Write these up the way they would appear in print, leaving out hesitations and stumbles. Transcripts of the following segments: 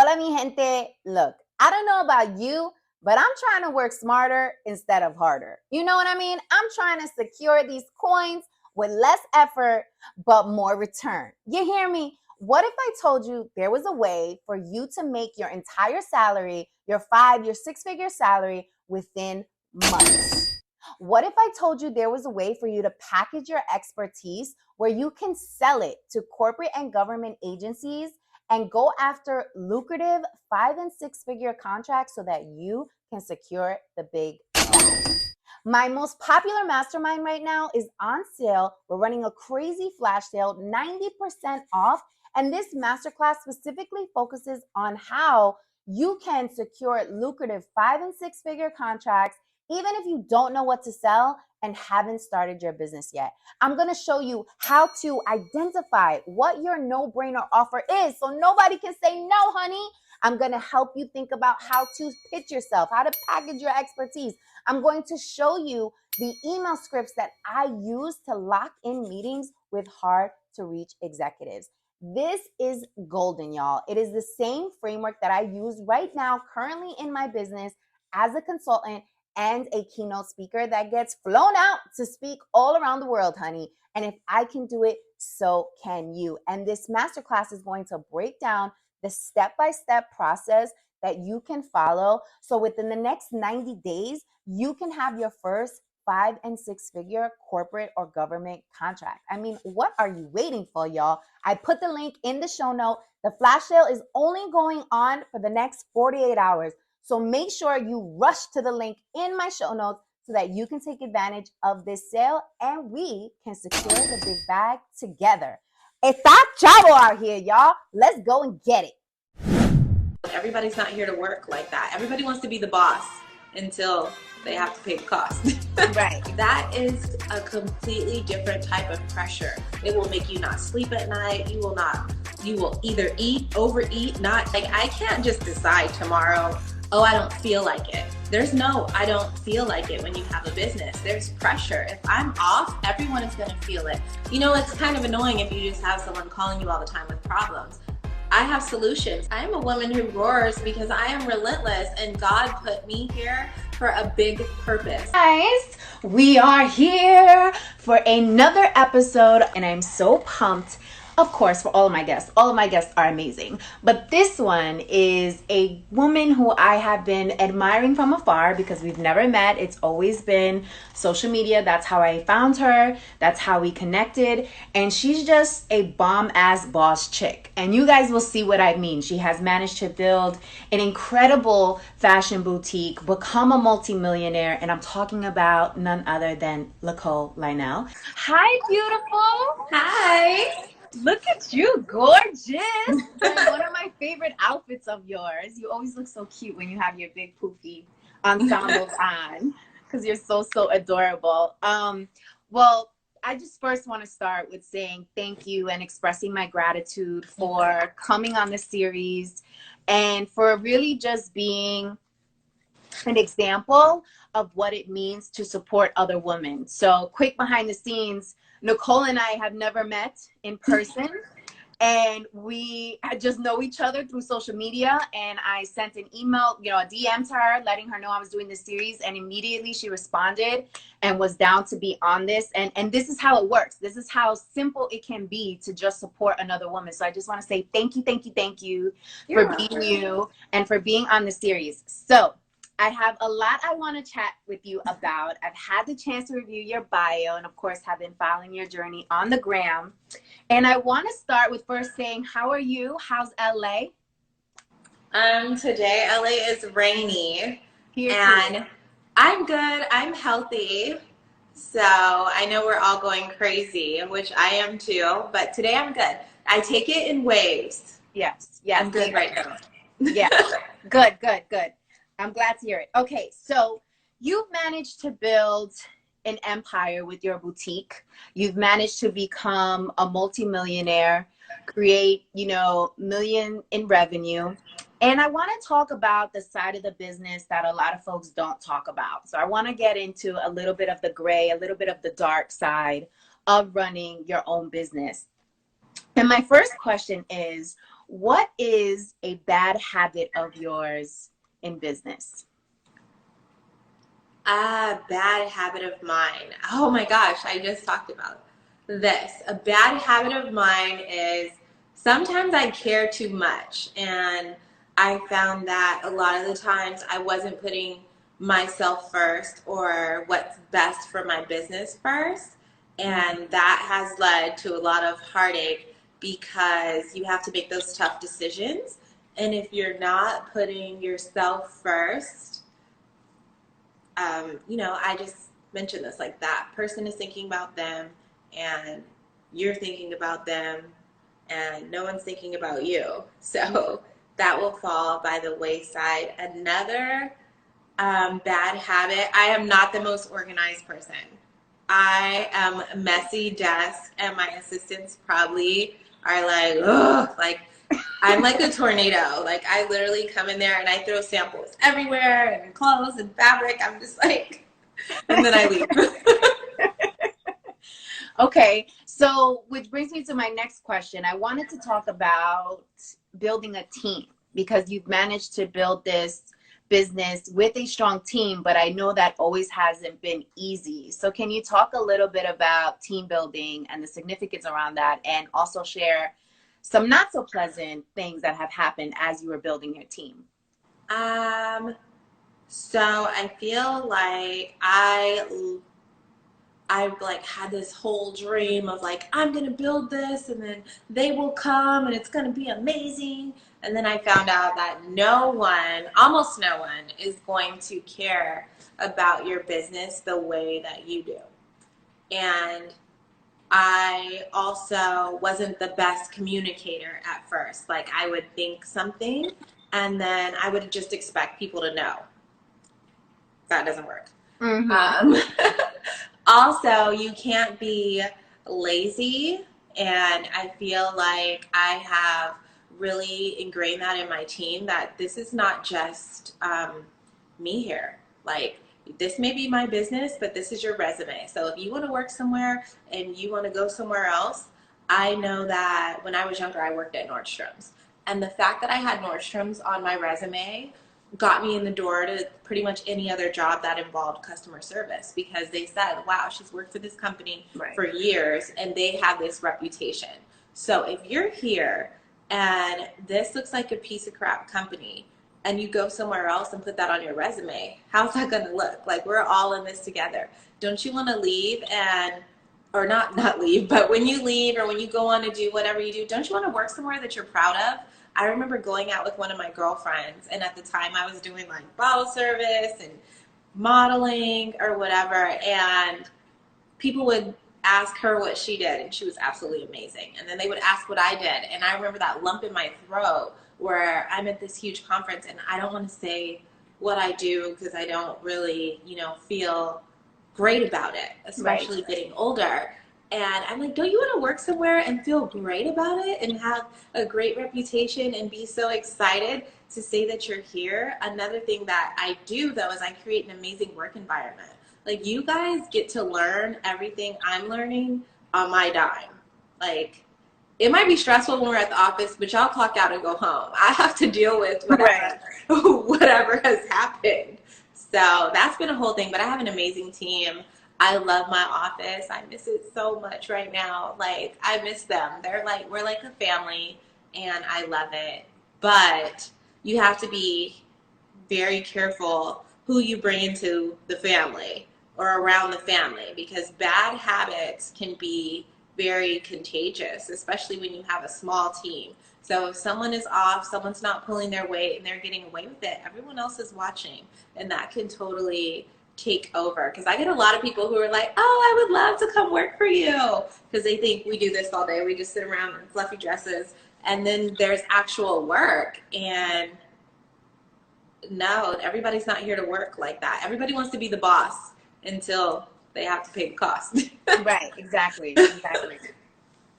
Hola, mi gente. Look, I don't know about you, but I'm trying to work smarter instead of harder. You know what I mean? I'm trying to secure these coins with less effort, but more return. You hear me? What if I told you there was a way for you to make your entire salary, your 6-figure salary within months? What if I told you there was a way for you to package your expertise where you can sell it to corporate and government agencies and go after lucrative 5 and 6-figure contracts so that you can secure the big bag? My most popular mastermind right now is on sale. We're running a crazy flash sale, 90% off. And this masterclass specifically focuses on how you can secure lucrative 5 and 6-figure contracts, even if you don't know what to sell and haven't started your business yet. I'm going to show you how to identify what your no-brainer offer is so nobody can say no, honey. I'm going to help you think about how to pitch yourself, how to package your expertise. I'm going to show you the email scripts that I use to lock in meetings with hard to reach executives. This is golden, y'all. It is the same framework that I use right now, currently in my business as a consultant and a keynote speaker that gets flown out to speak all around the world, honey. And if I can do it, so can you. And this masterclass is going to break down the step-by-step process that you can follow. So within the next 90 days, you can have your first 5 and 6-figure corporate or government contract. I mean, what are you waiting for, y'all? I put the link in the show note. The flash sale is only going on for the next 48 hours. So make sure you rush to the link in my show notes so that you can take advantage of this sale and we can secure the big bag together. Está chavo out here, y'all. Let's go and get it. Everybody's not here to work like that. Everybody wants to be the boss until they have to pay the cost. Right. That is a completely different type of pressure. It will make you not sleep at night. You will either overeat, not like, I can't just decide tomorrow, oh, I don't feel like it. There's no, I don't feel like it when you have a business. There's pressure. If I'm off, everyone is going to feel it. You know, it's kind of annoying if you just have someone calling you all the time with problems. I have solutions. I am a woman who roars because I am relentless and God put me here for a big purpose. Guys, we are here for another episode and I'm so pumped. Of course, for all of my guests. All of my guests are amazing. But this one is a woman who I have been admiring from afar because we've never met. It's always been social media. That's how I found her. That's how we connected. And she's just a bomb-ass boss chick. And you guys will see what I mean. She has managed to build an incredible fashion boutique, become a multimillionaire. And I'm talking about none other than Nichole Lynel. Hi, beautiful. Hi. Look at you, gorgeous. One of my favorite outfits of yours. You always look so cute when you have your big poofy ensembles on because you're so adorable. Well, I just first want to start with saying thank you and expressing my gratitude for coming on the series and for really just being an example of what it means to support other women. So quick behind the scenes, Nichole and I have never met in person, and we just know each other through social media. And I sent an email, a DM to her, letting her know I was doing this series, and immediately she responded and was down to be on this. And this is how it works. This is how simple it can be to just support another woman. So I just want to say thank you for being you and for being on the series. So I have a lot I want to chat with you about. I've had the chance to review your bio and, of course, have been following your journey on the gram. And I want to start with first saying, how are you? How's LA? Today LA is rainy. Here and too. I'm good. I'm healthy. So I know we're all going crazy, which I am too. But today I'm good. I take it in waves. Yes. I'm good right now. Yeah. Good. I'm glad to hear it. Okay, so you've managed to build an empire with your boutique. You've managed to become a multimillionaire, create, million in revenue. And I want to talk about the side of the business that a lot of folks don't talk about. So I want to get into a little bit of the gray, a little bit of the dark side of running your own business. And my first question is, What is a bad habit of yours in business? A bad habit of mine. Oh my gosh, I just talked about this. A bad habit of mine is sometimes I care too much. And I found that a lot of the times I wasn't putting myself first or what's best for my business first. And that has led to a lot of heartache because you have to make those tough decisions. And if you're not putting yourself first, I just mentioned this, like that person is thinking about them and you're thinking about them and no one's thinking about you. So that will fall by the wayside. Another bad habit, I am not the most organized person. I am a messy desk and my assistants probably are like, ugh, like I'm like a tornado. Like I literally come in there and I throw samples everywhere and clothes and fabric. I'm just like, and then I leave. Okay, so which brings me to my next question. I wanted to talk about building a team because you've managed to build this business with a strong team, but I know that always hasn't been easy. So can you talk a little bit about team building and the significance around that, and also share some not so pleasant things that have happened as you were building your team? Um, so I feel like I like had this whole dream of like I'm gonna build this and then they will come and it's gonna be amazing. And then I found out that no one, almost no one, is going to care about your business the way that you do. And I also wasn't the best communicator at first. Like I would think something and then I would just expect people to know. That doesn't work. Mm-hmm. Um, Also, you can't be lazy, and I feel like I have really ingrained that in my team that this is not just me here. Like, this may be my business, but this is your resume. So if you want to work somewhere and you want to go somewhere else, I know that when I was younger, I worked at Nordstrom's. And the fact that I had Nordstrom's on my resume got me in the door to pretty much any other job that involved customer service because they said, wow, she's worked for this company Right. for years and they have this reputation. So if you're here and this looks like a piece of crap company and you go somewhere else and put that on your resume, how's that going to look? Like we're all in this together. Don't you want to leave and or not leave, but when you leave or when you go on to do whatever you do, don't you want to work somewhere that you're proud of? I remember going out with one of my girlfriends, and at the time I was doing like bottle service and modeling or whatever, and people would ask her what she did, and she was absolutely amazing. And then they would ask what I did, and I remember that lump in my throat where I'm at this huge conference, and I don't want to say what I do because I don't really, feel great about it, Right. especially getting older. And I'm like, don't you want to work somewhere and feel great about it and have a great reputation and be so excited to say that you're here? Another thing that I do though is I create an amazing work environment. Like you guys get to learn everything I'm learning on my dime. Like it might be stressful when we're at the office, but y'all clock out and go home. I have to deal with Right. whatever whatever has happened. So that's been a whole thing, but I have an amazing team. I love my office. I miss it so much right now. Like I miss them. They're like we're like a family and I love it. But you have to be very careful who you bring into the family or around the family because bad habits can be very contagious, especially when you have a small team. So if someone is off, someone's not pulling their weight and they're getting away with it, everyone else is watching and that can totally take over. Because I get a lot of people who are like, oh, I would love to come work for you because they think we do this all day. We just sit around in fluffy dresses and then there's actual work and no, everybody's not here to work like that. Everybody wants to be the boss until they have to pay the cost. Right. Exactly. Exactly.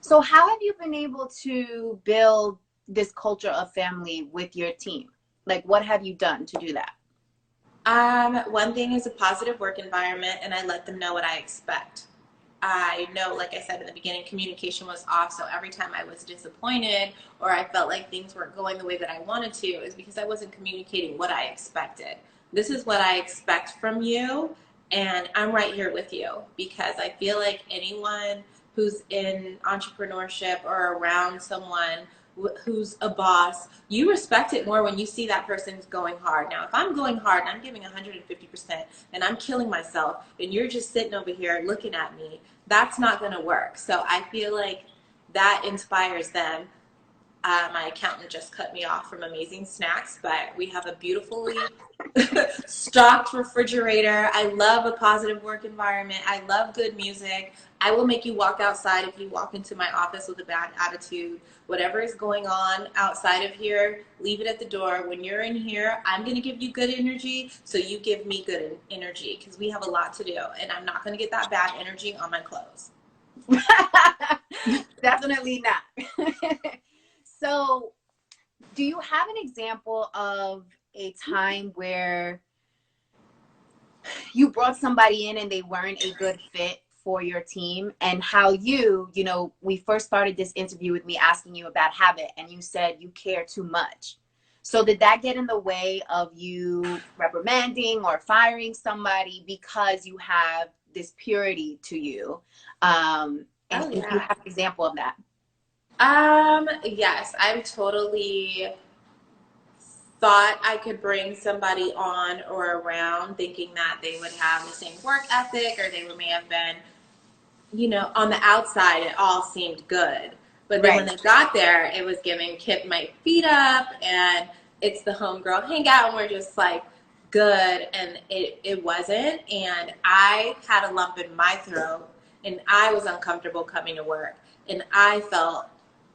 So how have you been able to build this culture of family with your team? Like, what have you done to do that? One thing is a positive work environment, and I let them know what I expect. I know, like I said in the beginning, communication was off. So every time I was disappointed or I felt like things weren't going the way that I wanted to, is because I wasn't communicating what I expected. This is what I expect from you, and I'm right here with you, because I feel like anyone who's in entrepreneurship or around someone who's a boss, you respect it more when you see that person's going hard. Now, if I'm going hard and I'm giving 150% and I'm killing myself and you're just sitting over here looking at me, that's not going to work. So I feel like that inspires them. My accountant just cut me off from Amazing Snacks, but we have a beautifully stocked refrigerator. I love a positive work environment. I love good music. I will make you walk outside if you walk into my office with a bad attitude. Whatever is going on outside of here, leave it at the door. When you're in here, I'm going to give you good energy, so you give me good energy, because we have a lot to do, and I'm not going to get that bad energy on my clothes. Definitely not. So, do you have an example of a time where you brought somebody in and they weren't a good fit for your team, and how we first started this interview with me asking you about habit, and you said you care too much. So did that get in the way of you reprimanding or firing somebody because you have this purity to you? And do you have an example of that? Yes, I'm totally thought I could bring somebody on or around thinking that they would have the same work ethic, or they may have been, on the outside, it all seemed good. But then when they got there, it was giving Kip my feet up, and it's the homegirl hangout, and we're just like, good. And it wasn't. And I had a lump in my throat, and I was uncomfortable coming to work, and I felt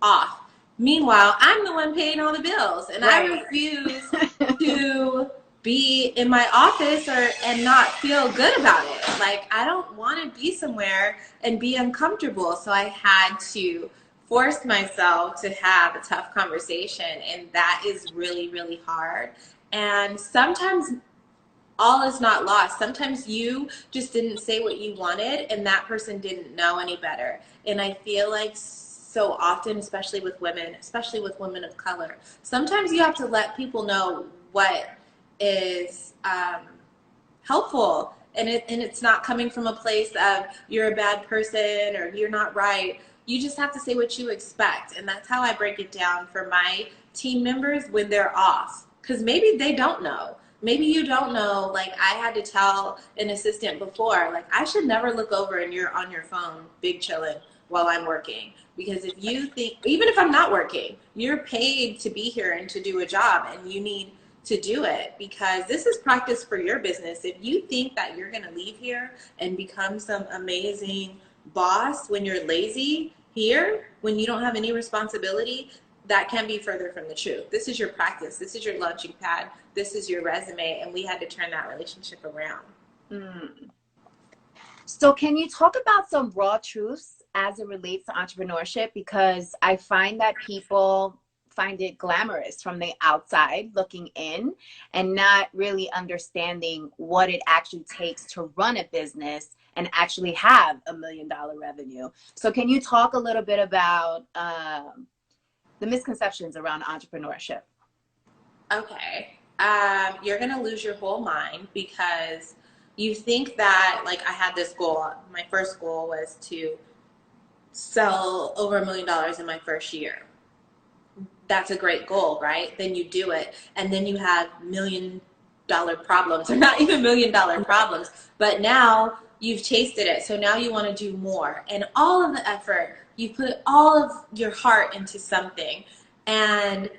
off. Meanwhile, I'm the one paying all the bills, and I refuse to be in my office and not feel good about it. Like, I don't want to be somewhere and be uncomfortable. So I had to force myself to have a tough conversation, and that is really, really hard. And sometimes all is not lost. Sometimes you just didn't say what you wanted, and that person didn't know any better. And I feel like so often, especially with women of color, sometimes you have to let people know what is helpful, and it's not coming from a place of you're a bad person or you're not right. You just have to say what you expect, and that's how I break it down for my team members when they're off, because maybe they don't know. Maybe you don't know. Like, I had to tell an assistant before, like, I should never look over and you're on your phone big chilling while I'm working. Because if you think, even if I'm not working, you're paid to be here and to do a job, and you need to do it, because this is practice for your business. If you think that you're going to leave here and become some amazing boss when you're lazy here, when you don't have any responsibility, that can be further from the truth. This is your practice. This is your launching pad. This is your resume. And we had to turn that relationship around. So can you talk about some raw truths as it relates to entrepreneurship? Because I find that people find it glamorous from the outside looking in, and not really understanding what it actually takes to run a business and actually have $1 million revenue. So can you talk a little bit about the misconceptions around entrepreneurship? Okay. You're going to lose your whole mind, because you think that, like, I had this goal. My first goal was to sell over $1 million in my first year. That's a great goal, right? Then you do it, and then you have $1 million problems, or not even $1 million problems, but now you've tasted it. So now you want to do more, and all of the effort, you put all of your heart into something, and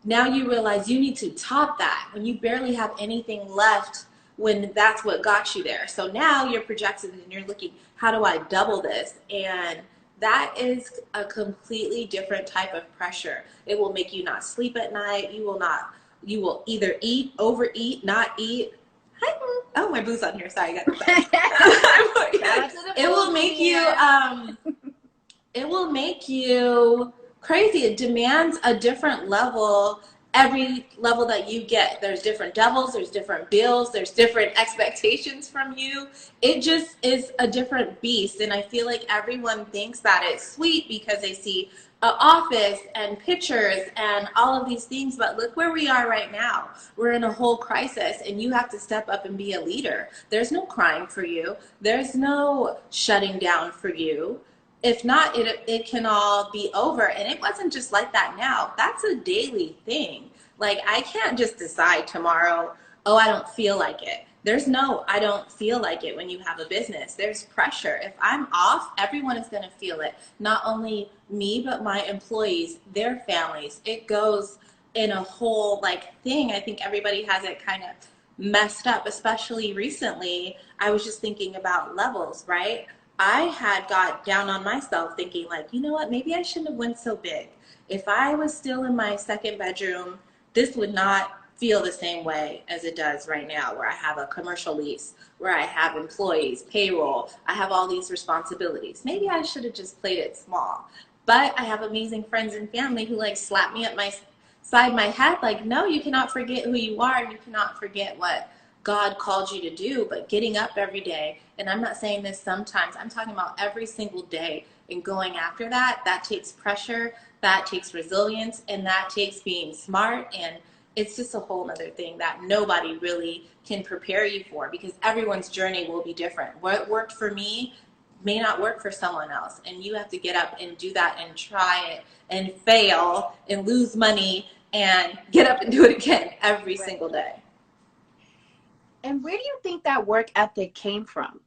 now you realize you need to top that when you barely have anything left, when that's what got you there. So now you're projected and you're looking, how do I double this? And that is a completely different type of pressure. It will make you not sleep at night. You will either eat, overeat, not eat. Oh, my boo's on here. Sorry, I got it will make you crazy. It demands a different level every level that you get, there's different devils, there's different bills, there's different expectations from you. It just is a different beast. And I feel like everyone thinks that it's sweet because they see an office and pictures and all of these things. But look where we are right now. We're in a whole crisis, and you have to step up and be a leader. There's no crying for you. There's no shutting down for you. If not, it can all be over. And it wasn't just like that now. That's a daily thing. Like, I can't just decide tomorrow, oh, I don't feel like it. There's no, I don't feel like it when you have a business. There's pressure. If I'm off, everyone is going to feel it. Not only me, but my employees, their families. It goes in a whole like thing. I think everybody has it kind of messed up, especially recently. I was just thinking about levels, right? I had got down on myself thinking like, you know what, maybe I shouldn't have went so big. If I was still in my second bedroom, this would not feel the same way as it does right now, where I have a commercial lease, where I have employees, payroll, I have all these responsibilities. Maybe I should have just played it small. But I have amazing friends and family who like slap me at my side my head like, no, you cannot forget who you are, and you cannot forget what God called you to do. But getting up every day, and I'm not saying this sometimes, I'm talking about every single day, and going after that, that takes pressure, that takes resilience, and that takes being smart. And it's just a whole other thing that nobody really can prepare you for, because everyone's journey will be different. What worked for me may not work for someone else, and you have to get up and do that and try it and fail and lose money and get up and do it again every single day. And where do you think that work ethic came from?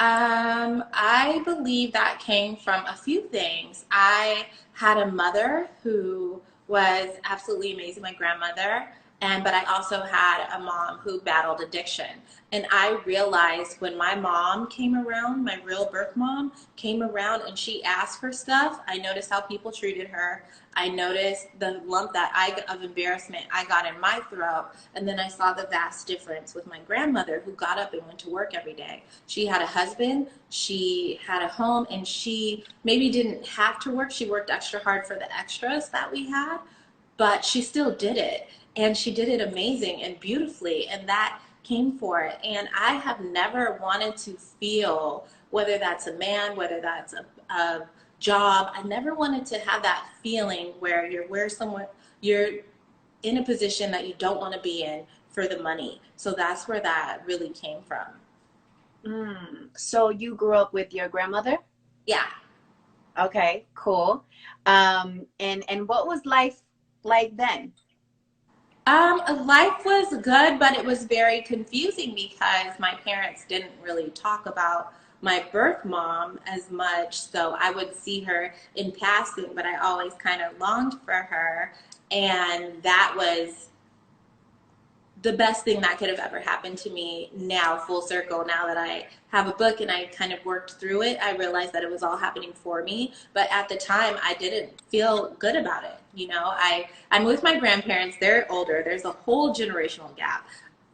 I believe that came from a few things. I had a mother who was absolutely amazing, my grandmother, but I also had a mom who battled addiction. And I realized when my mom came around, my real birth mom came around and she asked for stuff, I noticed how people treated her. I noticed the lump of embarrassment I got in my throat. And then I saw the vast difference with my grandmother, who got up and went to work every day. She had a husband, she had a home, and she maybe didn't have to work. She worked extra hard for the extras that we had, but she still did it. And she did it amazing and beautifully. And that came for it. And I have never wanted to feel, whether that's a man, whether that's a job, I never wanted to have that feeling where you're in a position that you don't want to be in for the money. So that's where that really came from. So you grew up with your grandmother? Yeah. Okay, cool. And what was life like then? Life was good, but it was very confusing because my parents didn't really talk about my birth mom as much. So I would see her in passing, but I always kind of longed for her. And that was the best thing that could have ever happened to me. Now, full circle, now that I have a book and I kind of worked through it, I realized that it was all happening for me. But at the time, I didn't feel good about it. You know, I'm with my grandparents. They're older. There's a whole generational gap.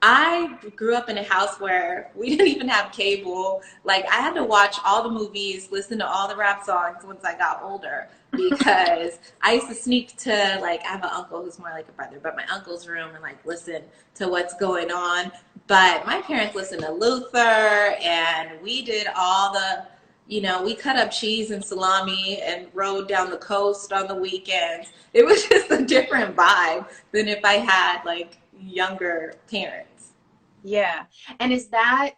I grew up in a house where we didn't even have cable. Like, I had to watch all the movies, listen to all the rap songs once I got older, because I used to sneak to, like, I have an uncle who's more like a brother, but my uncle's room and, like, listen to what's going on. But my parents listened to Luther, and we did all the, we cut up cheese and salami and rode down the coast on the weekends. It was just a different vibe than if I had, like, younger parents. Yeah. And is that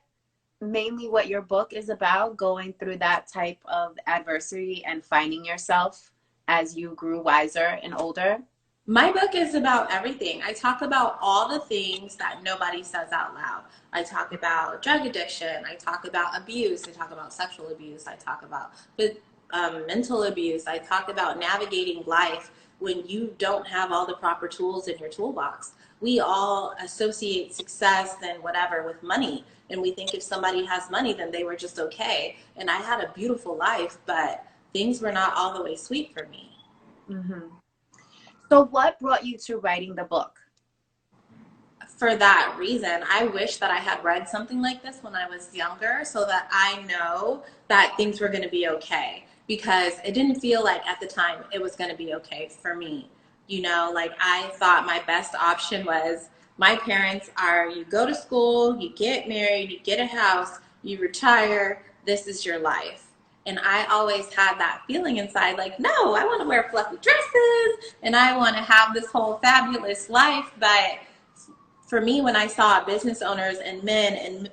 mainly what your book is about, going through that type of adversity and finding yourself as you grew wiser and older? My book is about everything. I talk about all the things that nobody says out loud. I talk about drug addiction. I talk about abuse. I talk about sexual abuse. I talk about mental abuse. I talk about navigating life when you don't have all the proper tools in your toolbox. We all associate success and whatever with money. And we think if somebody has money, then they were just okay. And I had a beautiful life, but things were not all the way sweet for me. Mm-hmm. So what brought you to writing the book? For that reason, I wish that I had read something like this when I was younger, so that I know that things were going to be okay, because it didn't feel like at the time it was going to be okay for me. You know, like I thought my best option was my parents are, you go to school, you get married, you get a house, you retire, this is your life. And I always had that feeling inside, like, no, I want to wear fluffy dresses and I want to have this whole fabulous life. But for me, when I saw business owners and men and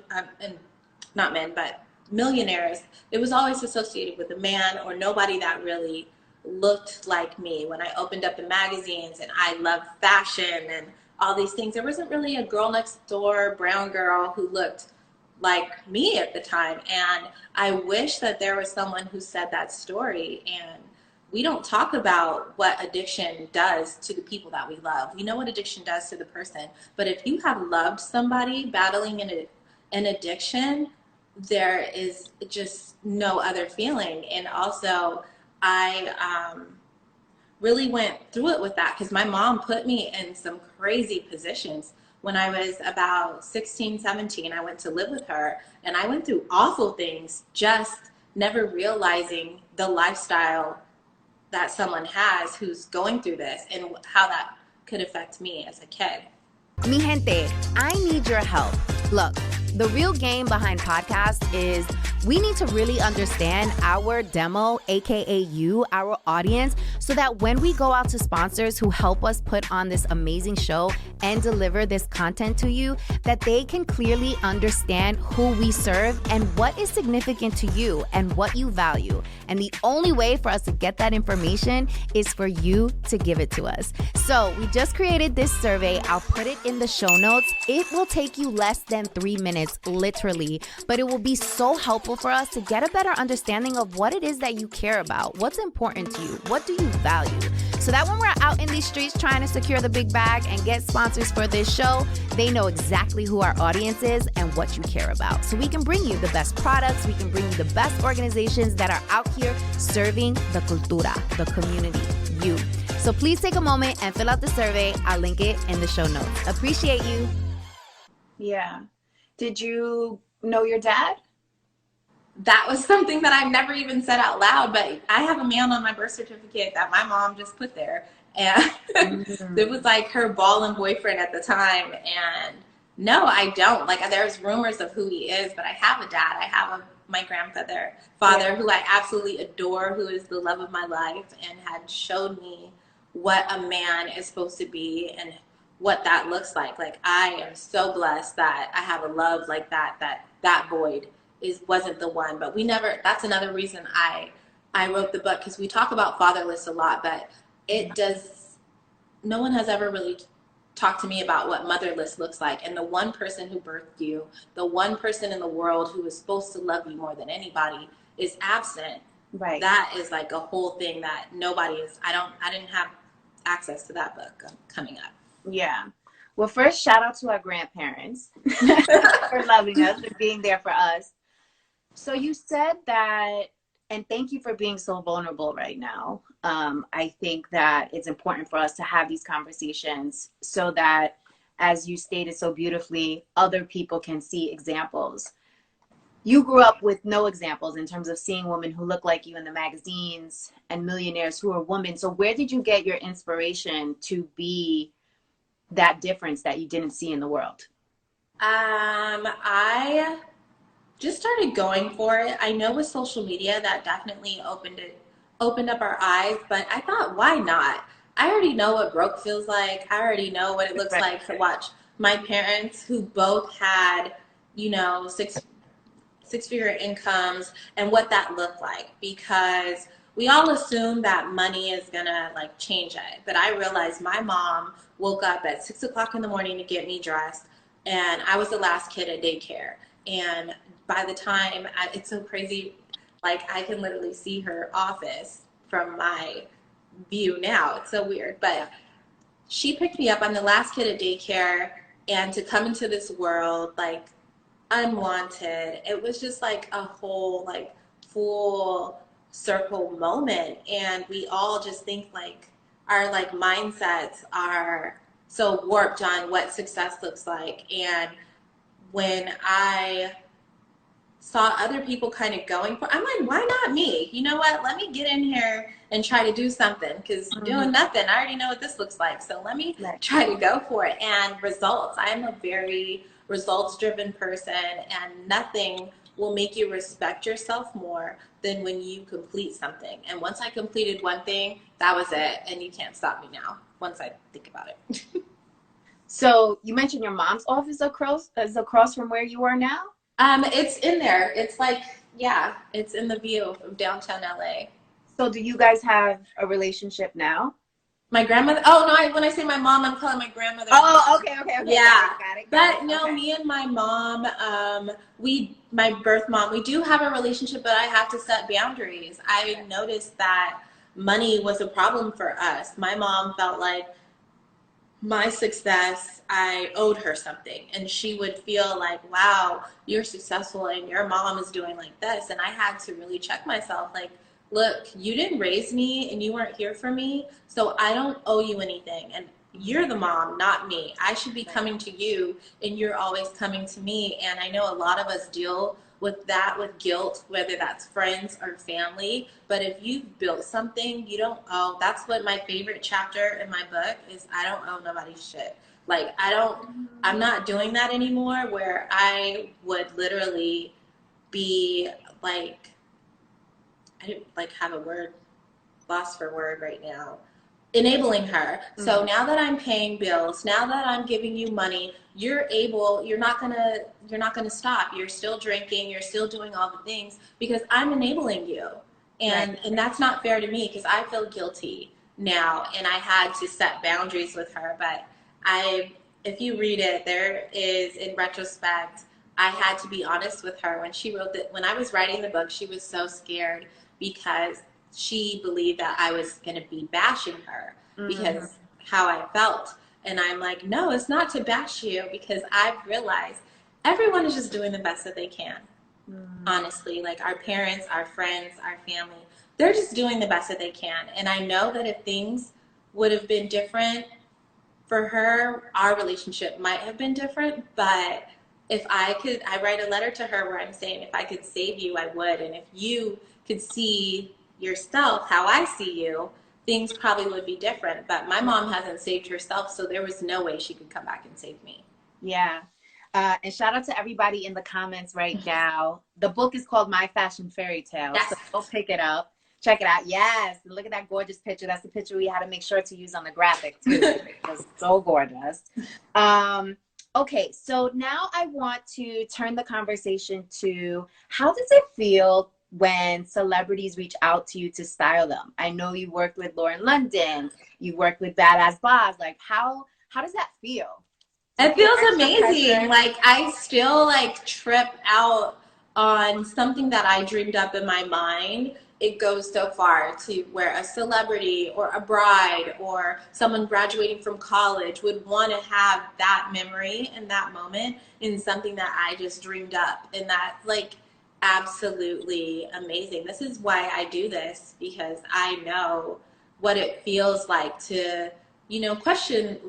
not men, but millionaires, it was always associated with a man or nobody that really looked like me. When I opened up the magazines and I loved fashion and all these things, there wasn't really a girl next door, brown girl who looked like me at the time. And I wish that there was someone who said that story. And we don't talk about what addiction does to the people that we love. We know what addiction does to the person, but if you have loved somebody battling an addiction, there is just no other feeling. And also, I really went through it with that because my mom put me in some crazy positions. When I was about 16, 17, I went to live with her and I went through awful things, just never realizing the lifestyle that someone has who's going through this and how that could affect me as a kid. Mi gente, I need your help. Look, the real game behind podcasts is we need to really understand our demo, aka you, our audience, so that when we go out to sponsors who help us put on this amazing show and deliver this content to you, that they can clearly understand who we serve and what is significant to you and what you value. And the only way for us to get that information is for you to give it to us. So we just created this survey. I'll put it in the show notes. It will take you less than 3 minutes, literally, but it will be so helpful for us to get a better understanding of what it is that you care about, what's important to you, what do you value, so that when we're out in these streets trying to secure the big bag and get sponsors for this show, they know exactly who our audience is and what you care about. So we can bring you the best products, we can bring you the best organizations that are out here serving the cultura, the community, you. So please take a moment and fill out the survey. I'll link it in the show notes. Appreciate you. Yeah. Did you know your dad? That was something that I've never even said out loud, but I have a man on my birth certificate that my mom just put there. And it was like her ball and boyfriend at the time. And no, I don't. Like, there's rumors of who he is, but I have a dad. I have my father, who I absolutely adore, who is the love of my life and had showed me what a man is supposed to be and what that looks like. Like, I am so blessed that I have a love like that void wasn't the one. But that's another reason I wrote the book, because we talk about fatherless a lot, but no one has ever really talked to me about what motherless looks like. And the one person who birthed you, the one person in the world who is supposed to love you more than anybody is absent. Right. That is like a whole thing that I didn't have access to that book coming up. Yeah. Well, first, shout out to our grandparents for loving us and being there for us. So you said that, and thank you for being so vulnerable right now. I think that it's important for us to have these conversations so that, as you stated so beautifully, other people can see examples. You grew up with no examples in terms of seeing women who look like you in the magazines and millionaires who are women. So where did you get your inspiration to be that difference that you didn't see in the world? I just started going for it. I know with social media that definitely opened up our eyes, but I thought, why not? I already know what broke feels like. I already know what it looks like to watch my parents, who both had, six-figure incomes, and what that looked like, because we all assume that money is gonna change it. But I realized my mom woke up at 6 o'clock in the morning to get me dressed, and I was the last kid at daycare. And by the time, it's so crazy, I can literally see her office from my view now. It's so weird. But she picked me up. I'm the last kid at daycare, and to come into this world, unwanted, it was just a whole, full circle moment. And we all just think our mindsets are so warped on what success looks like. And when I saw other people kind of going for, I'm like, why not me? You know what? Let me get in here and try to do something, because doing nothing, I already know what this looks like. So let me try to go for it. And results, I'm a very results driven person, and nothing will make you respect yourself more than when you complete something. And once I completed one thing, that was it. And you can't stop me now once I think about it. So you mentioned your mom's office is across from where you are now? It's in there. It's like, yeah, it's in the view of downtown LA. So do you guys have a relationship now? My grandmother, oh no, when I say my mom, I'm calling my grandmother. Oh, okay. Yeah. Got it. But no, me and my mom, my birth mom, we do have a relationship, but I have to set boundaries. I noticed that money was a problem for us. My mom felt like my success, I owed her something, and she would feel like, wow, you're successful and your mom is doing like this. And I had to really check myself, like, look, you didn't raise me and you weren't here for me, so I don't owe you anything. And you're the mom, not me. I should be coming to you, and you're always coming to me. And I know a lot of us deal with that, with guilt, whether that's friends or family. But if you've built something, you don't owe. That's what my favorite chapter in my book is. I don't owe nobody shit. Like, I'm not doing that anymore, where I would literally be like, I didn't like have a word, lost for word right now, enabling her. So now that I'm paying bills, now that I'm giving you money, you're not gonna stop. You're still drinking, you're still doing all the things because I'm enabling you. And that's not fair to me, because I feel guilty now, and I had to set boundaries with her. But if you read it, there is, in retrospect, I had to be honest with her. When she wrote that, when I was writing the book, she was so scared because she believed that I was going to be bashing her because how I felt. And I'm like, no, it's not to bash you, because I've realized everyone is just doing the best that they can. Honestly, like our parents, our friends, our family, they're just doing the best that they can. And I know that if things would have been different for her, our relationship might have been different. But if I write a letter to her where I'm saying, if I could save you, I would. And if you could see yourself how I see you, things probably would be different. But my mom hasn't saved herself, so there was no way she could come back and save me. Yeah. And shout out to everybody in the comments right now. The book is called My Fashion Fairytale. Yes. So go pick it up. Check it out. Yes. Look at that gorgeous picture. That's the picture we had to make sure to use on the graphic too. It was so gorgeous. Okay, so now I want to turn the conversation to, how does it feel when celebrities reach out to you to style them? I know you worked with Lauren London, you worked with Badass Boss. Like, how does that feel? It feels amazing. Like, I still like trip out on something that I dreamed up in my mind. It goes so far to where a celebrity or a bride or someone graduating from college would want to have that memory and that moment in something that I just dreamed up. And that, like, absolutely amazing. This is why I do this, because I know what it feels like to, question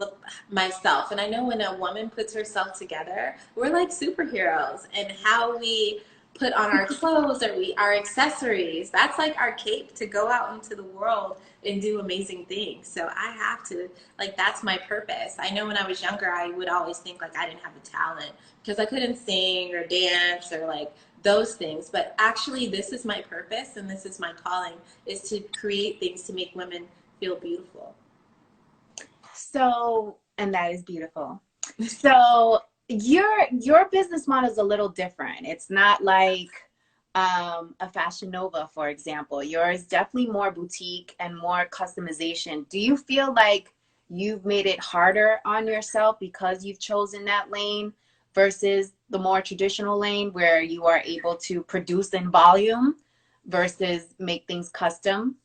myself. And I know when a woman puts herself together, we're like superheroes. And how we put on our clothes or our accessories, that's like our cape to go out into the world and do amazing things. So I have to, like, that's my purpose. I know when I was younger, I would always think like I didn't have a talent because I couldn't sing or dance or like those things. But actually, this is my purpose, and this is my calling, is to create things to make women feel beautiful. So, and that is beautiful. So your business model is a little different. It's not like a Fashion Nova, for example. Yours definitely more boutique and more customization. Do you feel like you've made it harder on yourself because you've chosen that lane versus the more traditional lane where you are able to produce in volume versus make things custom?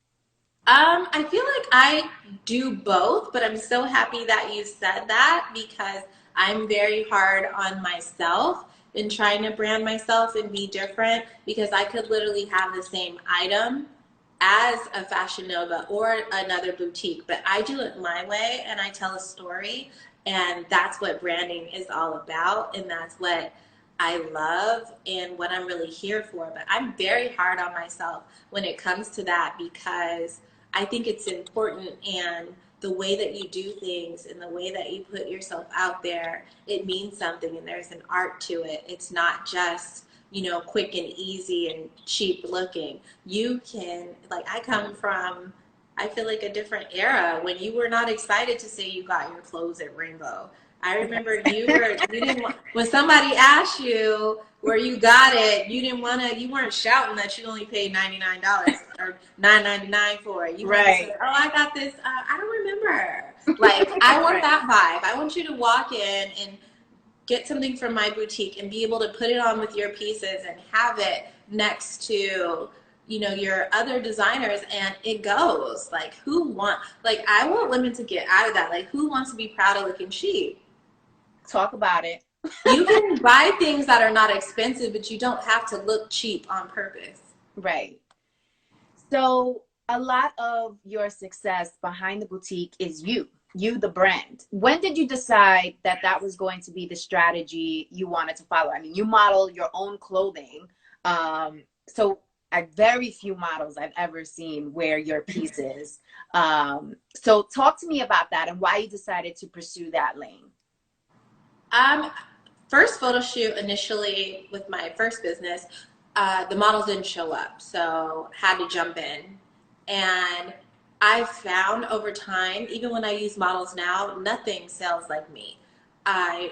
I feel like I do both, but I'm so happy that you said that, because I'm very hard on myself in trying to brand myself and be different, because I could literally have the same item as a Fashion Nova or another boutique, but I do it my way and I tell a story, and that's what branding is all about, and that's what I love and what I'm really here for. But I'm very hard on myself when it comes to that because I think it's important, and the way that you do things and the way that you put yourself out there, it means something and there's an art to it. It's not just, quick and easy and cheap looking. You can, like, I come from, I feel like a different era when you were not excited to say you got your clothes at Rainbow. I remember you didn't want, when somebody asked you where you got it, you weren't shouting that you only paid $99 or $9.99 for it. You wanted to say, oh, I got this, I don't remember. Like, I want that vibe. I want you to walk in and get something from my boutique and be able to put it on with your pieces and have it next to your other designers, and it goes. Like, I want women to get out of that. Like, who wants to be proud of looking cheap? Talk about it. You can buy things that are not expensive, but you don't have to look cheap on purpose. Right. So a lot of your success behind the boutique is you, the brand. When did you decide that that was going to be the strategy you wanted to follow? I mean, you model your own clothing. So very few models I've ever seen wear your pieces. So talk to me about that and why you decided to pursue that lane. First photo shoot initially with my first business, the models didn't show up, so had to jump in. And I found over time, even when I use models now, nothing sells like me. I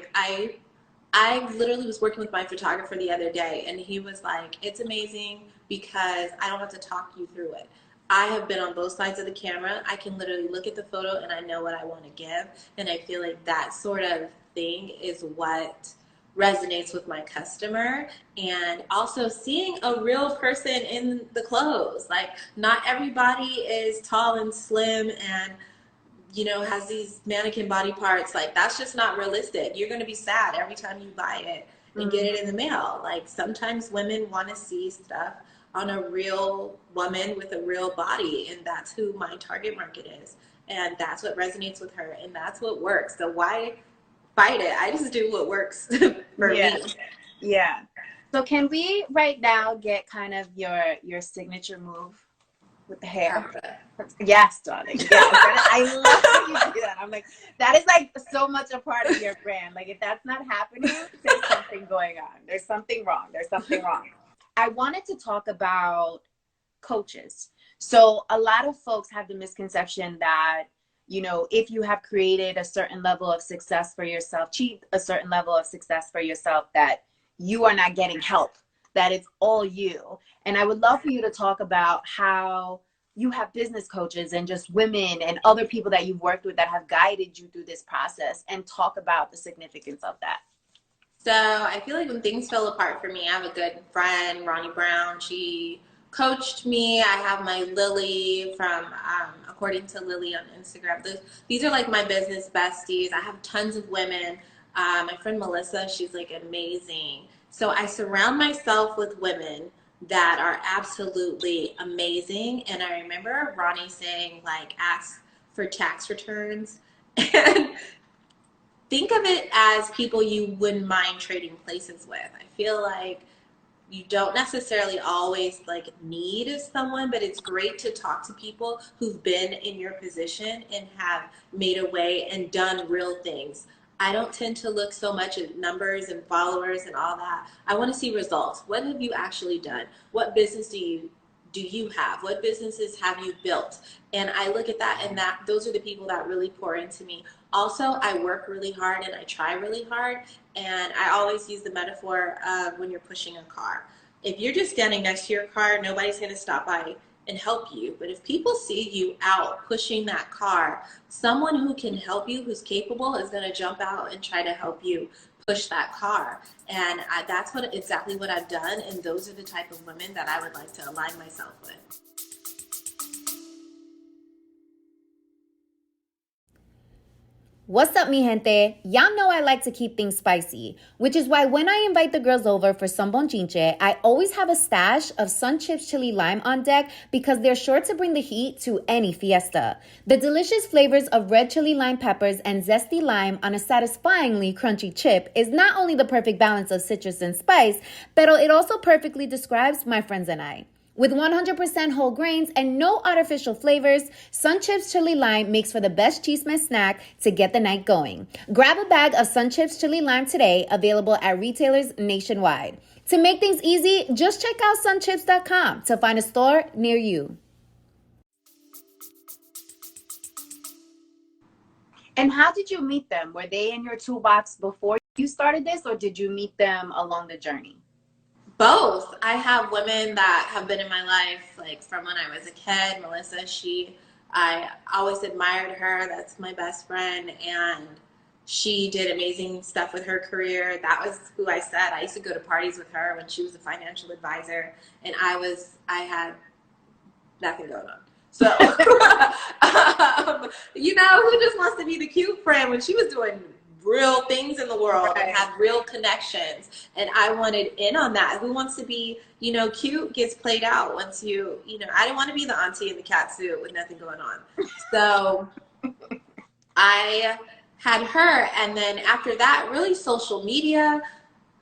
literally was working with my photographer the other day, and he was like, it's amazing because I don't have to talk you through it. I have been on both sides of the camera. I can literally look at the photo and I know what I want to give. And I feel like that sort of thing is what resonates with my customer. And also seeing a real person in the clothes. Like, not everybody is tall and slim and has these mannequin body parts. Like, that's just not realistic. You're going to be sad every time you buy it and get it in the mail. Like, sometimes women want to see stuff on a real woman with a real body, and that's who my target market is, and that's what resonates with her, and that's what works. So why fight it? I just do what works for me. Yeah. So can we right now get kind of your signature move with the hair? Yes, darling. Yes. I love when you do that. I'm like, that is like so much a part of your brand. Like, if that's not happening, there's something going on. There's something wrong. There's something wrong. I wanted to talk about coaches. So a lot of folks have the misconception that, if you have created a certain level of success for yourself, achieved a certain level of success for yourself, that you are not getting help, that it's all you. And I would love for you to talk about how you have business coaches and just women and other people that you've worked with that have guided you through this process, and talk about the significance of that. So I feel like when things fell apart for me, I have a good friend, Ronnie Brown. She coached me. I have my Lily from According to Lily on Instagram. These are like my business besties. I have tons of women. My friend Melissa, she's like amazing. So I surround myself with women that are absolutely amazing. And I remember Ronnie saying, like, ask for tax returns. And think of it as people you wouldn't mind trading places with. I feel like you don't necessarily always like need someone, but it's great to talk to people who've been in your position and have made a way and done real things. I don't tend to look so much at numbers and followers and all that. I want to see results. What have you actually done? What business do you have? What businesses have you built? And I look at that, and those are the people that really pour into me. Also, I work really hard and I try really hard, and I always use the metaphor of when you're pushing a car. If you're just standing next to your car, nobody's going to stop by and help you. But if people see you out pushing that car, someone who can help you, who's capable, is going to jump out and try to help you push that car. And that's exactly what I've done, and those are the type of women that I would like to align myself with. What's up, mi gente? Y'all know I like to keep things spicy, which is why when I invite the girls over for some bonchinche, I always have a stash of Sun Chips Chili Lime on deck because they're sure to bring the heat to any fiesta. The delicious flavors of red chili lime peppers and zesty lime on a satisfyingly crunchy chip is not only the perfect balance of citrus and spice, but it also perfectly describes my friends and I. With 100% whole grains and no artificial flavors, Sun Chips Chili Lime makes for the best chisme snack to get the night going. Grab a bag of Sun Chips Chili Lime today, available at retailers nationwide. To make things easy, just check out sunchips.com to find a store near you. And how did you meet them? Were they in your toolbox before you started this, or did you meet them along the journey? Both. I have women that have been in my life, like from when I was a kid. Melissa, I always admired her. That's my best friend. And she did amazing stuff with her career. That was who I said. I used to go to parties with her when she was a financial advisor. And I had nothing going on. So, who just wants to be the cute friend when she was doing real things in the world and had real connections, and I wanted in on that. Who wants to be, cute gets played out once I didn't want to be the auntie in the cat suit with nothing going on. So I had her, and then after that, really social media.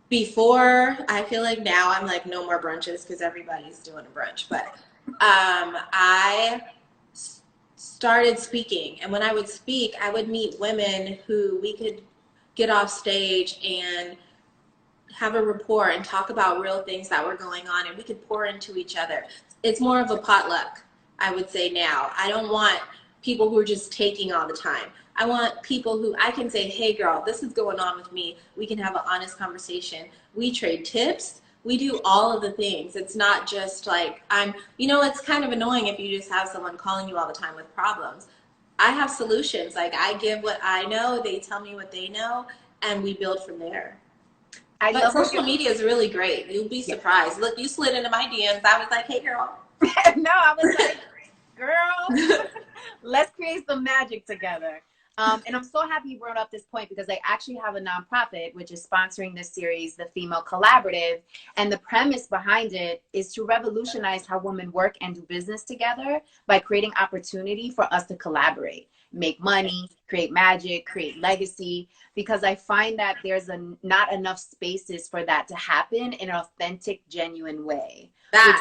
Before, I feel like now I'm like, no more brunches because everybody's doing a brunch, but I started speaking, and when I would speak, I would meet women who we could get off stage and have a rapport and talk about real things that were going on, and we could pour into each other. It's more of a potluck, I would say now. I don't want people who are just taking all the time. I want people who I can say, hey girl, this is going on with me. We can have an honest conversation. We trade tips. We do all of the things. It's not just like it's kind of annoying if you just have someone calling you all the time with problems. I have solutions. Like, I give what I know, they tell me what they know, and we build from there. But social media is really great. You'll be surprised. Look, you slid into my DMs. I was like, hey girl. No, I was like, girl, let's create some magic together. And I'm so happy you brought up this point, because I actually have a nonprofit which is sponsoring this series, the Female Collaborative. And the premise behind it is to revolutionize how women work and do business together by creating opportunity for us to collaborate, make money, create magic, create legacy, because I find that there's not enough spaces for that to happen in an authentic, genuine way. This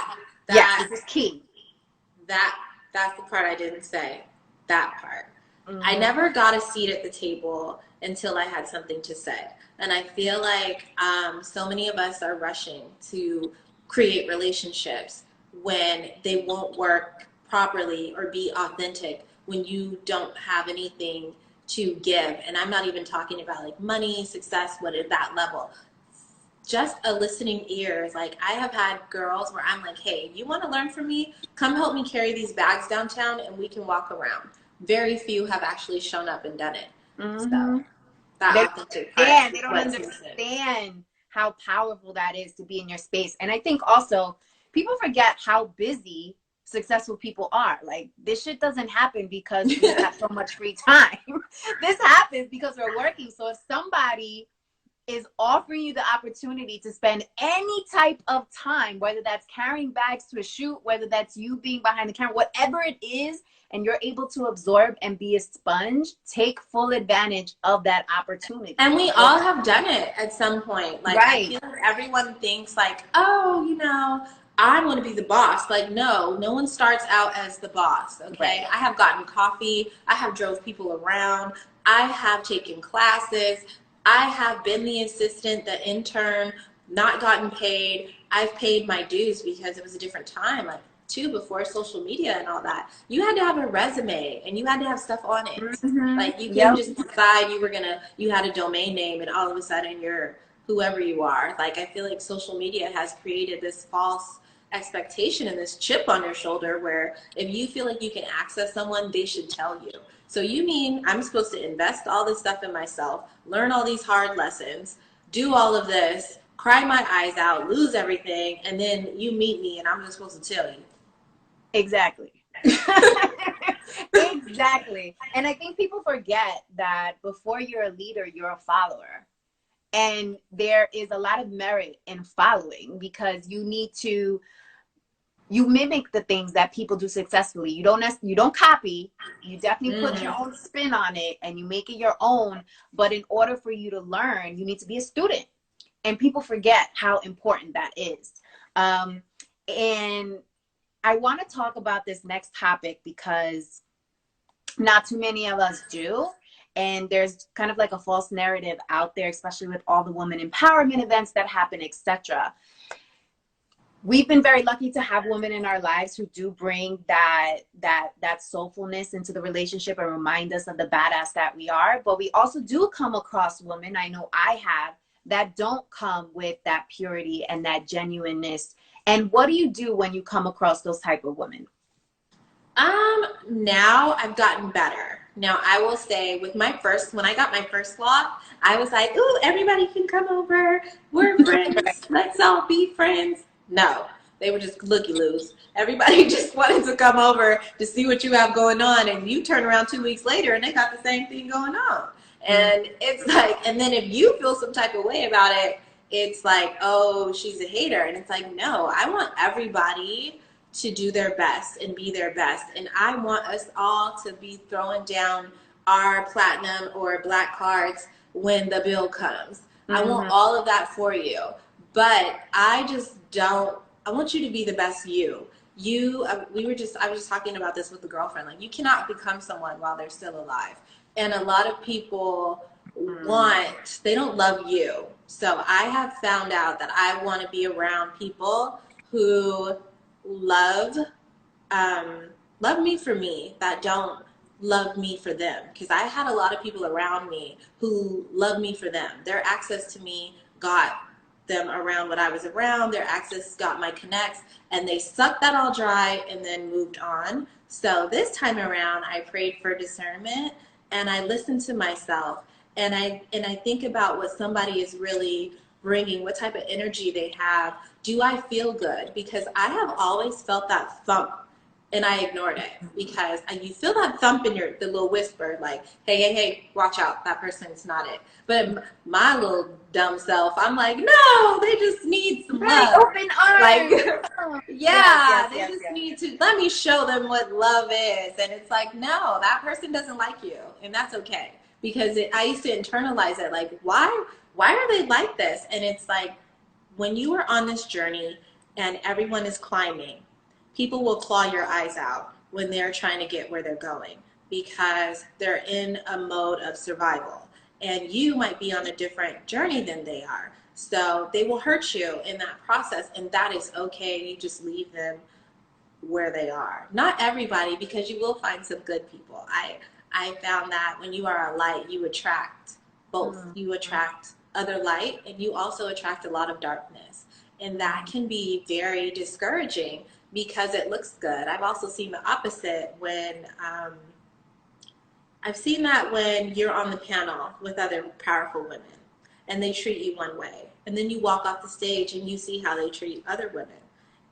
is key. That's the part I didn't say. That part. Mm-hmm. I never got a seat at the table until I had something to say. And I feel like so many of us are rushing to create relationships when they won't work properly or be authentic when you don't have anything to give. And I'm not even talking about like money, success, what is that level. Just a listening ear. Like, I have had girls where I'm like, hey, you want to learn from me? Come help me carry these bags downtown and we can walk around. Very few have actually shown up and done it. Mm-hmm. So they don't understand how powerful that is to be in your space. And I think also people forget how busy successful people are. Like, this shit doesn't happen because we have so much free time. This happens because we're working. So if somebody is offering you the opportunity to spend any type of time, whether that's carrying bags to a shoot, whether that's you being behind the camera, whatever it is, and you're able to absorb and be a sponge, take full advantage of that opportunity. And we all have done it at some point. Like, I feel like everyone thinks like, oh, I want to be the boss. Like, no one starts out as the boss. Okay. Right. I have gotten coffee. I have drove people around. I have taken classes. I have been the assistant, the intern, not gotten paid. I've paid my dues because it was a different time. Like, too, before social media and all that, you had to have a resume and you had to have stuff on it. Mm-hmm. Like, you couldn't just decide you had a domain name and all of a sudden you're whoever you are. Like, I feel like social media has created this false expectation and this chip on your shoulder where if you feel like you can access someone, they should tell you. So you mean I'm supposed to invest all this stuff in myself, learn all these hard lessons, do all of this, cry my eyes out, lose everything, and then you meet me and I'm just supposed to tell you? Exactly. Exactly. And I think people forget that before you're a leader, you're a follower. And there is a lot of merit in following because you mimic the things that people do successfully. You don't copy. You definitely put your own spin on it and you make it your own. But in order for you to learn, you need to be a student. And people forget how important that is. And I want to talk about this next topic because not too many of us do. And there's kind of like a false narrative out there, especially with all the women empowerment events that happen, etc. We've been very lucky to have women in our lives who do bring that soulfulness into the relationship and remind us of the badass that we are. But we also do come across women, I know I have, that don't come with that purity and that genuineness. And what do you do when you come across those type of women? Now I've gotten better. Now I will say when I got my first vlog, I was like, ooh, everybody can come over. We're friends. Let's all be friends. No, they were just looky-loos. Everybody just wanted to come over to see what you have going on. And you turn around 2 weeks later and they got the same thing going on. And it's like, and then if you feel some type of way about it, it's like, oh, she's a hater. And it's like, no, I want everybody to do their best and be their best. And I want us all to be throwing down our platinum or black cards when the bill comes. I want all of that for you. But I want you to be the best you. I was just talking about this with a girlfriend. Like, you cannot become someone while they're still alive. And a lot of people they don't love you. So I have found out that I want to be around people who love me for me, that don't love me for them. Because I had a lot of people around me who love me for them. Their access to me got them around what I was around. Their access got my connects, and they sucked that all dry and then moved on. So this time around, I prayed for discernment and I listened to myself, and I think about what somebody is really bringing, what type of energy they have. Do I feel good? Because I have always felt that thump and I ignored it, because you feel that thump in the little whisper, like, hey, watch out, that person's not it. But my little dumb self, I'm like, no, they just need some love. Open arms. Like, they just need to, let me show them what love is. And it's like, no, that person doesn't like you. And that's okay. Because I used to internalize it, like, why are they like this? And it's like, when you are on this journey and everyone is climbing, people will claw your eyes out when they're trying to get where they're going, because they're in a mode of survival. And you might be on a different journey than they are. So they will hurt you in that process, and that is okay. You just leave them where they are. Not everybody, because you will find some good people. I found that when you are a light, you attract both. You attract other light, and you also attract a lot of darkness. And that can be very discouraging because it looks good. I've also seen the opposite when you're on the panel with other powerful women and they treat you one way, and then you walk off the stage and you see how they treat other women.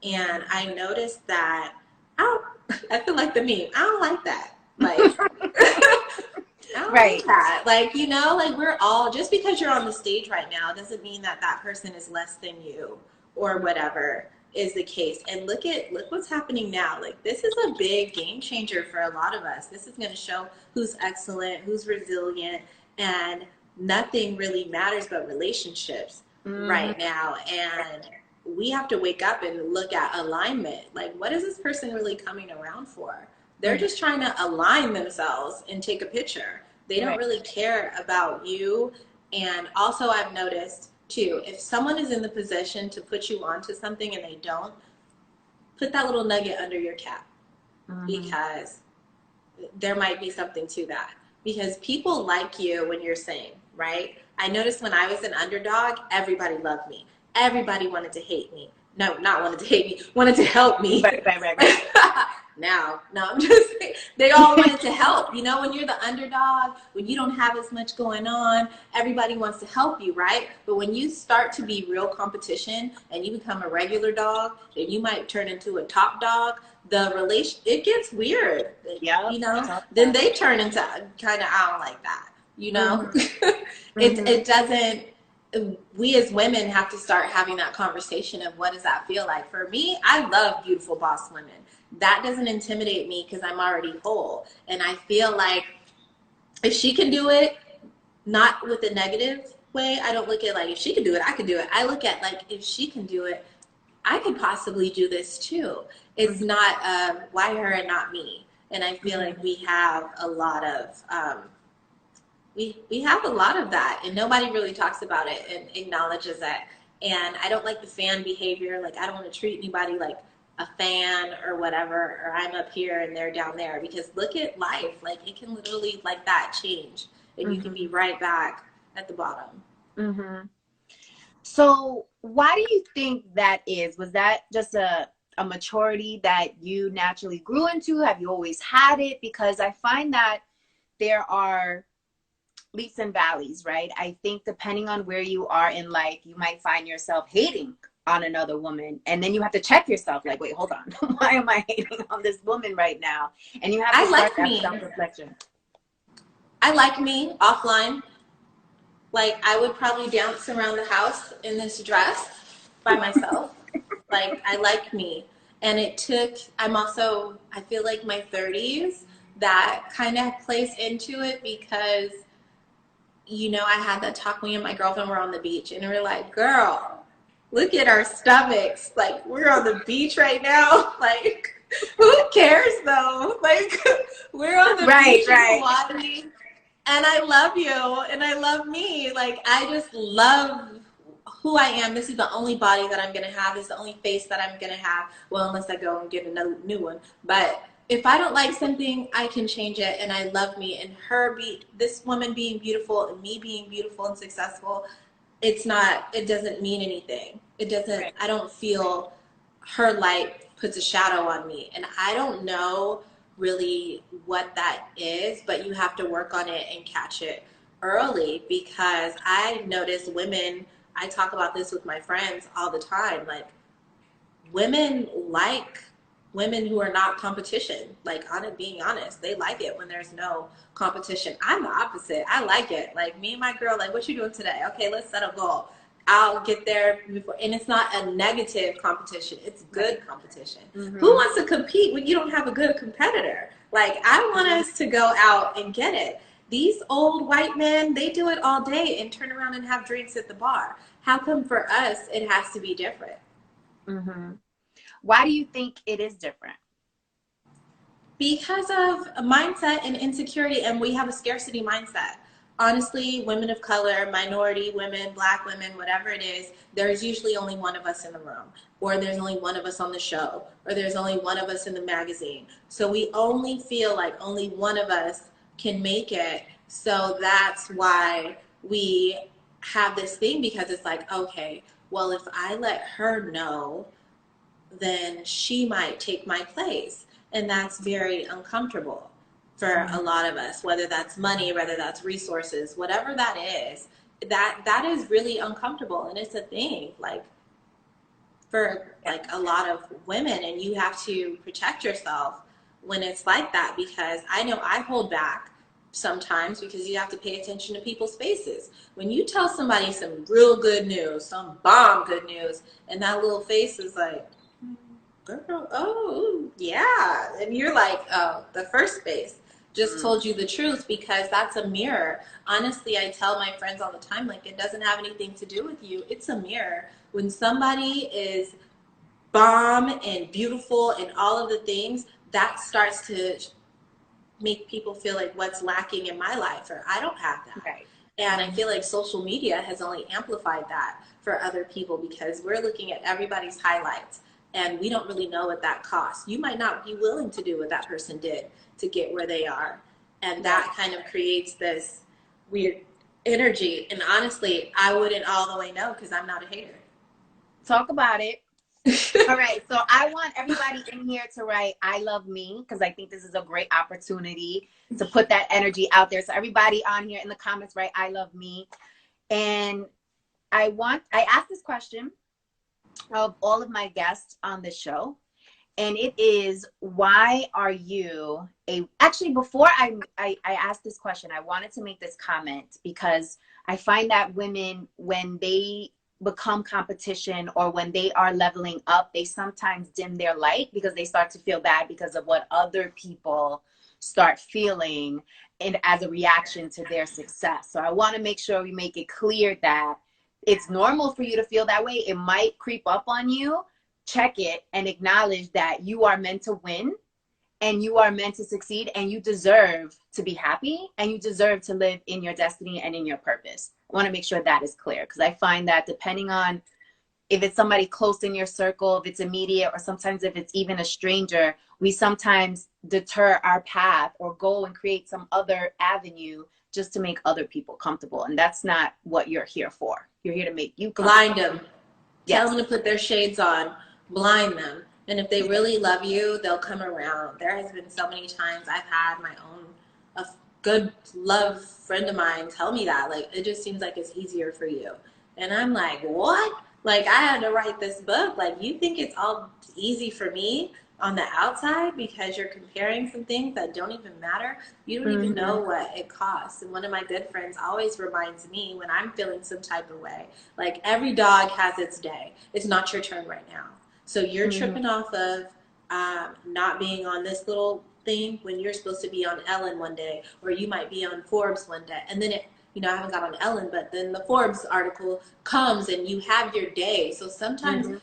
And I noticed that I feel like the meme. I don't like that. Like, I don't like that. Like, you know, like, we're all, just because you're on the stage right now doesn't mean that that person is less than you or whatever is the case. And look what's happening now. Like, this is a big game changer for a lot of us. This is going to show who's excellent, who's resilient, and nothing really matters but relationships right now. And we have to wake up and look at alignment. Like, what is this person really coming around for? They're just trying to align themselves and take a picture. They don't really care about you. And also, I've noticed too, if someone is in the position to put you onto something and they don't, put that little nugget under your cap, because there might be something to that. Because people like you when you're sane, right? I noticed when I was an underdog, everybody loved me. Everybody wanted to hate me. No, not wanted to hate me, wanted to help me. Right. now. No, I'm just saying, they all wanted to help. You know, when you're the underdog, when you don't have as much going on, everybody wants to help you, right? But when you start to be real competition and you become a regular dog, then you might turn into a top dog. It gets weird. Yeah. You know, then they turn into kind of, I don't like that. You know, it doesn't. We as women have to start having that conversation of what does that feel like. For me, I love beautiful boss women. That doesn't intimidate me because I'm already whole. And I feel like if she can do it, not with a negative way, I don't look at like, if she can do it, I can do it. I look at like, if she can do it, I could possibly do this too. It's not why her and not me. And I feel like we have a lot of we have a lot of that, and nobody really talks about it and acknowledges that. And I don't like the fan behavior. Like, I don't want to treat anybody like a fan or whatever, or I'm up here and they're down there, because look at life. Like, it can literally like that change, and you can be right back at the bottom. So why do you think that is? Was that just a maturity that you naturally grew into? Have you always had it? Because I find that there are leaps and valleys, right? I think depending on where you are in life, you might find yourself hating on another woman, and then you have to check yourself, like, wait, hold on, why am I hating on this woman right now? And you have to start that self-reflection. I like me offline. Like, I would probably dance around the house in this dress by myself. Like, I like me. And it took, I feel like my 30s, that kind of plays into it, because you know, I had that talk, me and my girlfriend were on the beach, and we were like, girl, look at our stomachs. Like, we're on the beach right now. Like, who cares though? Like, we're on the beach in Hawaii, and I love you, and I love me. Like, I just love who I am. This is the only body that I'm going to have. This is the only face that I'm going to have. Well, unless I go and get another new one. But if I don't like something, I can change it, and I love me. And this woman being beautiful and me being beautiful and successful, it doesn't mean anything. It doesn't, I don't feel her light puts a shadow on me. And I don't know really what that is, but you have to work on it and catch it early, because I notice women, I talk about this with my friends all the time, like, women like women who are not competition. Like, being honest, they like it when there's no competition. I'm the opposite. I like it. Like, me and my girl, like, what you doing today? Okay, let's set a goal. I'll get there before. And it's not a negative competition. It's good competition. Who wants to compete when you don't have a good competitor? Like, I want us to go out and get it. These old white men, they do it all day and turn around and have drinks at the bar. How come for us it has to be different? Why do you think it is different? Because of a mindset and insecurity, and we have a scarcity mindset. Honestly, women of color, minority women, black women, whatever it is, there's usually only one of us in the room, or there's only one of us on the show, or there's only one of us in the magazine. So we only feel like only one of us can make it. So that's why we have this thing, because it's like, okay, well, if I let her know, then she might take my place. And that's very uncomfortable for a lot of us, whether that's money, whether that's resources, whatever that is, that is really uncomfortable. And it's a thing, like, for like a lot of women, and you have to protect yourself when it's like that, because I know I hold back sometimes, because you have to pay attention to people's faces. When you tell somebody some real good news, some bomb good news, and that little face is like, girl, oh yeah, and you're like, oh, the first face just told you the truth, because that's a mirror. Honestly, I tell my friends all the time, like, it doesn't have anything to do with you. It's a mirror. When somebody is bomb and beautiful and all of the things, that starts to make people feel like, what's lacking in my life, or I don't have that. And I feel like social media has only amplified that for other people, because we're looking at everybody's highlights, and we don't really know what that costs. You might not be willing to do what that person did to get where they are. And that kind of creates this weird energy. And honestly, I wouldn't all the way know, because I'm not a hater. Talk about it. All right, so I want everybody in here to write "I love me" because I think this is a great opportunity to put that energy out there. So everybody on here in the comments write "I love me," and I asked this question of all of my guests on the show, and it is, why are you a, actually before I asked this question, I wanted to make this comment because I find that women, when they become competition or when they are leveling up, they sometimes dim their light because they start to feel bad because of what other people start feeling and as a reaction to their success. So I want to make sure we make it clear that it's normal for you to feel that way. It might creep up on you. Check it and acknowledge that you are meant to win and you are meant to succeed and you deserve to be happy and you deserve to live in your destiny and in your purpose. I want to make sure that is clear because I find that depending on if it's somebody close in your circle, if it's immediate, or sometimes if it's even a stranger, we sometimes deter our path or go and create some other avenue just to make other people comfortable. And that's not what you're here for. You're here to make you blind them. Yes. Tell them to put their shades on, blind them. And if they really love you, they'll come around. There has been so many times I've had my own, a good love friend of mine tell me that, like, it just seems like it's easier for you. And I'm like, what? Like, I had to write this book. Like, you think it's all easy for me on the outside because you're comparing some things that don't even matter? You don't even know what it costs. And one of my good friends always reminds me when I'm feeling some type of way, like, every dog has its day. It's not your turn right now. So you're tripping off of not being on this little thing when you're supposed to be on Ellen one day, or you might be on Forbes one day. And then I haven't got on Ellen, but then the Forbes article comes and you have your day. So sometimes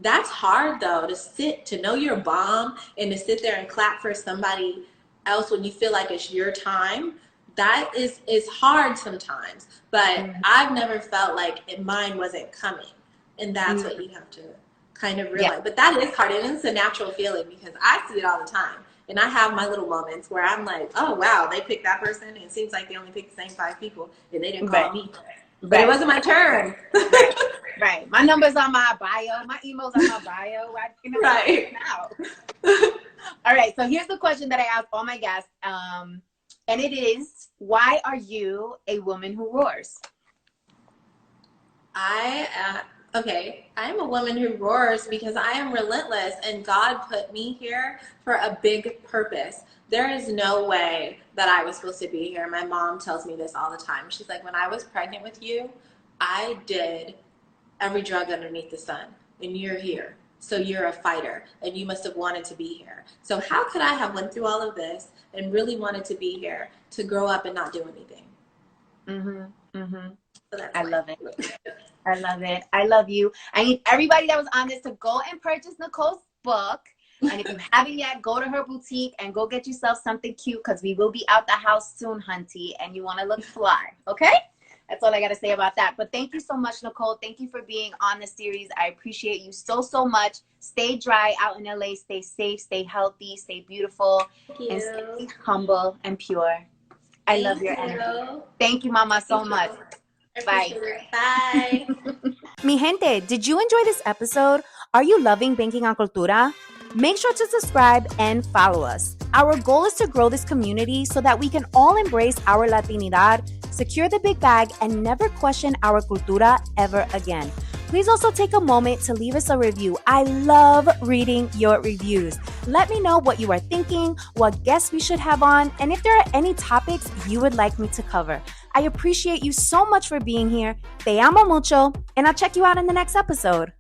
that's hard though, to know your bomb and to sit there and clap for somebody else when you feel like it's your time. That is hard sometimes, but I've never felt like mine wasn't coming. And that's what you have to kind of realize. Yeah. But that is hard, and it's a natural feeling because I see it all the time. And I have my little moments where I'm like, oh, wow, they picked that person. And it seems like they only picked the same 5 people and they didn't call me. But it wasn't my turn. Right. My number's on my bio. My email's on my bio. Right now. All right. So here's the question that I ask all my guests. And it is, why are you a woman who roars? Okay, I am a woman who roars because I am relentless and God put me here for a big purpose. There is no way that I was supposed to be here. My mom tells me this all the time. She's like, when I was pregnant with you, I did every drug underneath the sun, and you're here. So you're a fighter, and you must have wanted to be here. So how could I have went through all of this and really wanted to be here to grow up and not do anything? So I love it. I love it. I love you. I need everybody that was on this to go and purchase Nichole's book. And if you haven't yet, go to her boutique and go get yourself something cute because we will be out the house soon, hunty, and you want to look fly. Okay? That's all I got to say about that. But thank you so much, Nichole. Thank you for being on the series. I appreciate you so, so much. Stay dry out in LA. Stay safe. Stay healthy. Stay beautiful. And stay humble and pure. I love your energy. Thank you, Mama, so much. Bye. Bye. Mi gente, did you enjoy this episode? Are you loving banking on Cultura? Make sure to subscribe and follow us. Our goal is to grow this community so that we can all embrace our Latinidad, secure the big bag, and never question our cultura ever again. Please also take a moment to leave us a review. I love reading your reviews. Let me know what you are thinking, what guests we should have on, and if there are any topics you would like me to cover. I appreciate you so much for being here. Te amo mucho, and I'll check you out in the next episode.